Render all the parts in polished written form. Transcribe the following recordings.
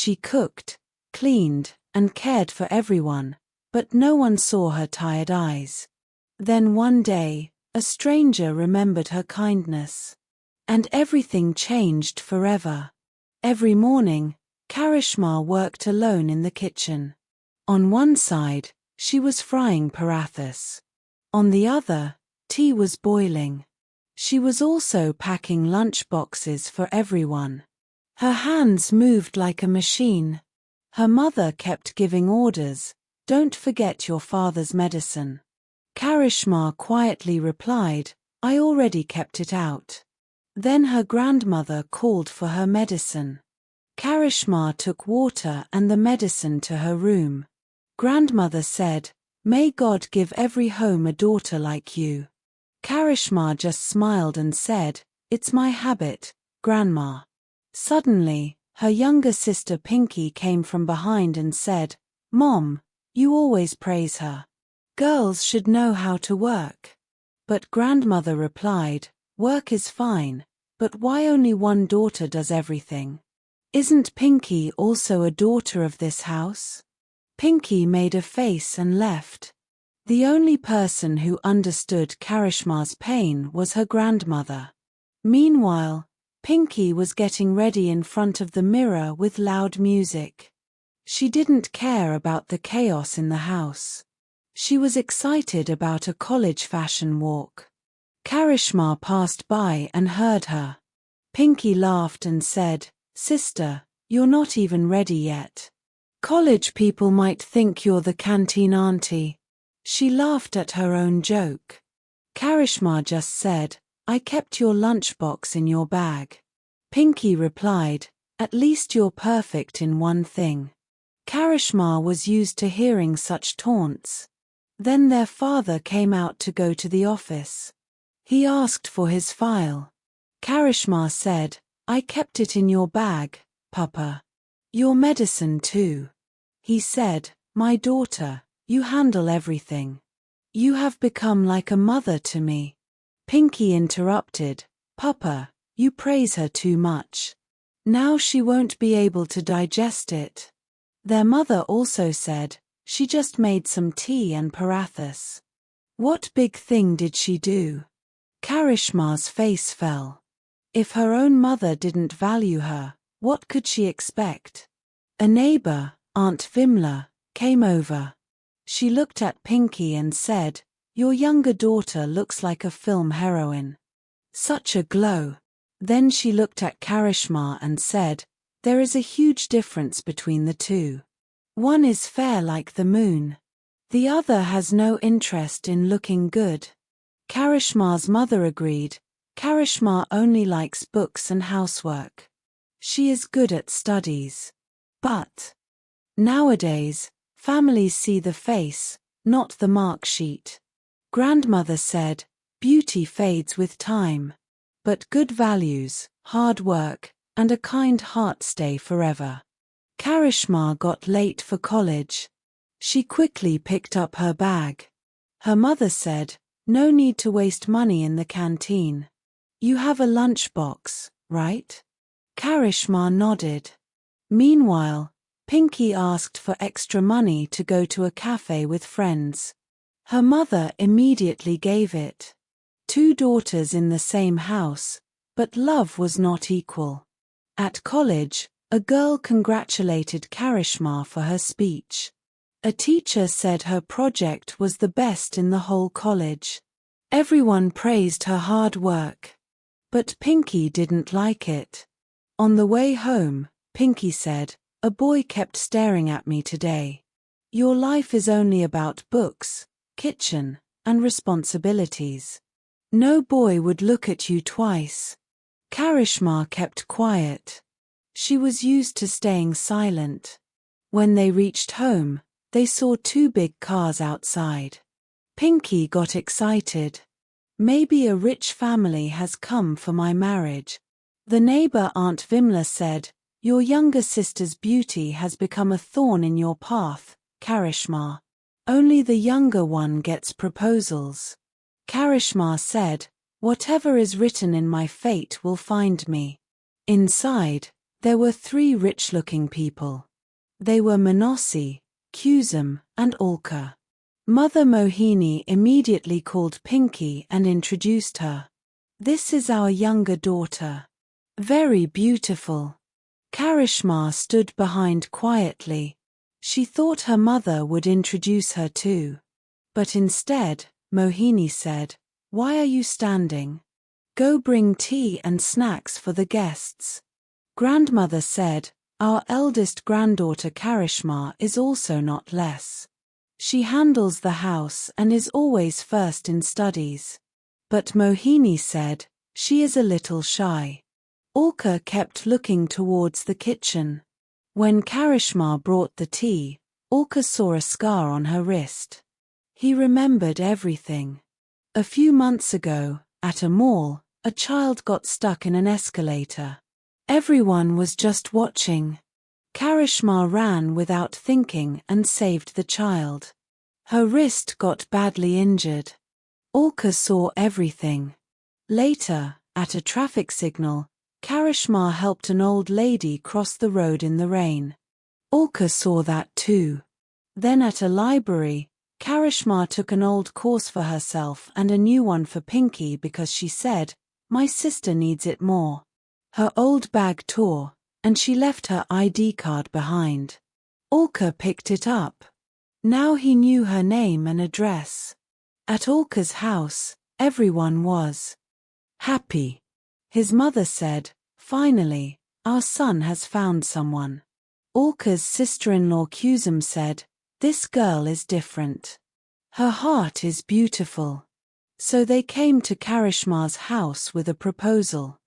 She cooked, cleaned, and cared for everyone, but no one saw her tired eyes. Then one day, a stranger remembered her kindness. And everything changed forever. Every morning, Karishma worked alone in the kitchen. On one side, she was frying parathas. On the other, tea was boiling. She was also packing lunch boxes for everyone. Her hands moved like a machine. Her mother kept giving orders, "Don't forget your father's medicine." Karishma quietly replied, "I already kept it out." Then her grandmother called for her medicine. Karishma took water and the medicine to her room. Grandmother said, "May God give every home a daughter like you." Karishma just smiled and said, "It's my habit, Grandma." Suddenly, her younger sister Pinky came from behind and said, "Mom, you always praise her. Girls should know how to work." But grandmother replied, "Work is fine, but why only one daughter does everything? Isn't Pinky also a daughter of this house?" Pinky made a face and left. The only person who understood Karishma's pain was her grandmother. Meanwhile, Pinky was getting ready in front of the mirror with loud music. She didn't care about the chaos in the house. She was excited about a college fashion walk. Karishma passed by and heard her. Pinky laughed and said, "Sister, you're not even ready yet. College people might think you're the canteen auntie." She laughed at her own joke. Karishma just said, "I kept your lunchbox in your bag." Pinky replied, "At least you're perfect in one thing." Karishma was used to hearing such taunts. Then their father came out to go to the office. He asked for his file. Karishma said, "I kept it in your bag, Papa." "Your medicine too." He said, "My daughter, you handle everything. You have become like a mother to me." Pinky interrupted, "Papa, you praise her too much. Now she won't be able to digest it." Their mother also said, "She just made some tea and parathas. What big thing did she do?" Karishma's face fell. If her own mother didn't value her, what could she expect? A neighbor, Aunt Vimla, came over. She looked at Pinky and said, "Your younger daughter looks like a film heroine. Such a glow." Then she looked at Karishma and said, "There is a huge difference between the two. One is fair like the moon. The other has no interest in looking good." Karishma's mother agreed. Karishma only likes books and housework. She is good at studies. But nowadays, families see the face, not the mark sheet. Grandmother said, "Beauty fades with time. But good values, hard work, and a kind heart stay forever." Karishma got late for college. She quickly picked up her bag. Her mother said, "No need to waste money in the canteen. You have a lunchbox, right?" Karishma nodded. Meanwhile, Pinky asked for extra money to go to a cafe with friends. Her mother immediately gave it. Two daughters in the same house, but love was not equal. At college, a girl congratulated Karishma for her speech. A teacher said her project was the best in the whole college. Everyone praised her hard work. But Pinky didn't like it. On the way home, Pinky said, "A boy kept staring at me today. Your life is only about books, kitchen, and responsibilities. No boy would look at you twice." Karishma kept quiet. She was used to staying silent. When they reached home, they saw two big cars outside. Pinky got excited. "Maybe a rich family has come for my marriage." The neighbor Aunt Vimla said, "Your younger sister's beauty has become a thorn in your path, Karishma. Only the younger one gets proposals." Karishma said, "Whatever is written in my fate will find me." Inside, There were 3 rich-looking people. They were Monossi, Kusum, and Alka. Mother Mohini immediately called Pinky and introduced her. "This is our younger daughter. Very beautiful." Karishma stood behind quietly. She thought her mother would introduce her too. But instead, Mohini said, "Why are you standing? Go bring tea and snacks for the guests." Grandmother said, "Our eldest granddaughter Karishma is also not less. She handles the house and is always first in studies." But Mohini said, "She is a little shy." Alka kept looking towards the kitchen. When Karishma brought the tea, Alka saw a scar on her wrist. He remembered everything. A few months ago, at a mall, a child got stuck in an escalator. Everyone was just watching. Karishma ran without thinking and saved the child. Her wrist got badly injured. Alka saw everything. Later, at a traffic signal, Karishma helped an old lady cross the road in the rain. Alka saw that too. Then at a library, Karishma took an old course for herself and a new one for Pinky because she said, "My sister needs it more." Her old bag tore, and she left her ID card behind. Alka picked it up. Now he knew her name and address. At Alka's house, everyone was happy. His mother said, "Finally, our son has found someone." Alka's sister-in-law Kusum said, "This girl is different. Her heart is beautiful." So they came to Karishma's house with a proposal.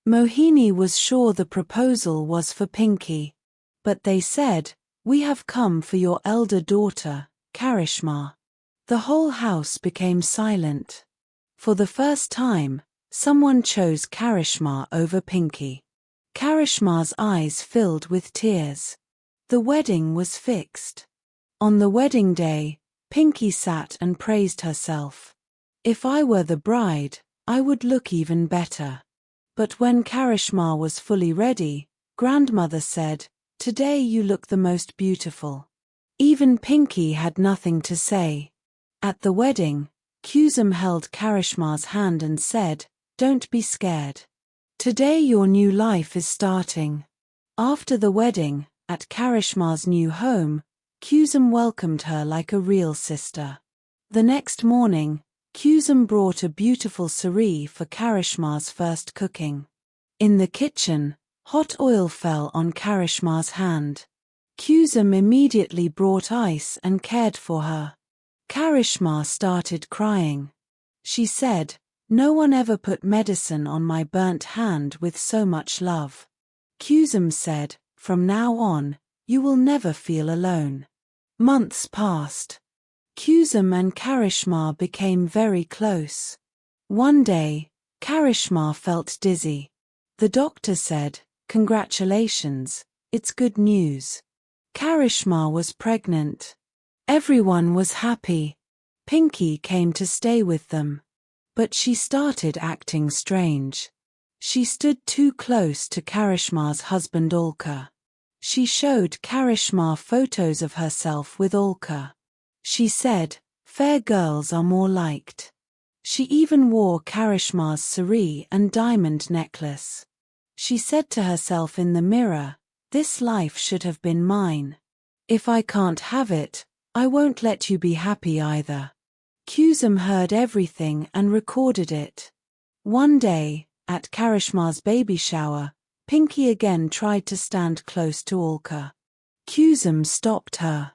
Mohini was sure the proposal was for Pinky. But they said, "We have come for your elder daughter, Karishma." The whole house became silent. For the first time, someone chose Karishma over Pinky. Karishma's eyes filled with tears. The wedding was fixed. On the wedding day, Pinky sat and praised herself. "If I were the bride, I would look even better." But when Karishma was fully ready, grandmother said, "Today you look the most beautiful." Even Pinky had nothing to say. At the wedding, Kusum held Karishma's hand and said, "Don't be scared. Today your new life is starting." After the wedding, at Karishma's new home, Kusum welcomed her like a real sister. The next morning, Kusum brought a beautiful sari for Karishma's first cooking. In the kitchen, hot oil fell on Karishma's hand. Kusum immediately brought ice and cared for her. Karishma started crying. She said, "No one ever put medicine on my burnt hand with so much love." Kusum said, "From now on, you will never feel alone." Months passed. Kusum and Karishma became very close. One day, Karishma felt dizzy. The doctor said, "Congratulations, it's good news." Karishma was pregnant. Everyone was happy. Pinky came to stay with them. But she started acting strange. She stood too close to Karishma's husband Alka. She showed Karishma photos of herself with Alka. She said, "Fair girls are more liked." She even wore Karishma's sari and diamond necklace. She said to herself in the mirror, "This life should have been mine. If I can't have it, I won't let you be happy either." Kusum heard everything and recorded it. One day, at Karishma's baby shower, Pinky again tried to stand close to Alka. Kusum stopped her.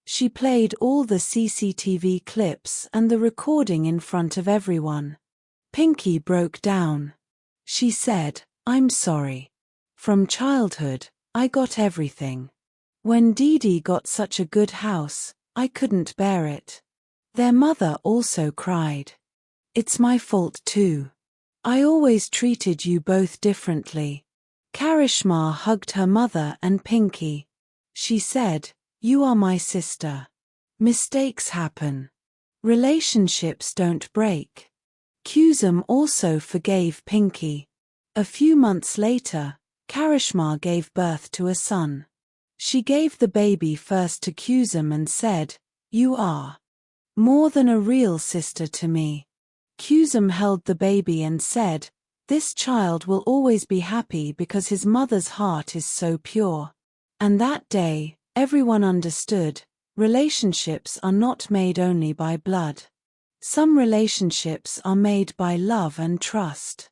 She played all the CCTV clips and the recording in front of everyone. Pinky broke down. She said, "I'm sorry. From childhood, I got everything. When Didi got such a good house, I couldn't bear it." Their mother also cried. "It's my fault too. I always treated you both differently." Karishma hugged her mother and Pinky. She said, "You are my sister. Mistakes happen. Relationships don't break." Kusum also forgave Pinky. A few months later, Karishma gave birth to a son. She gave the baby first to Kusum and said, "You are more than a real sister to me." Kusum held the baby and said, "This child will always be happy because his mother's heart is so pure." And that day, everyone understood, relationships are not made only by blood. Some relationships are made by love and trust.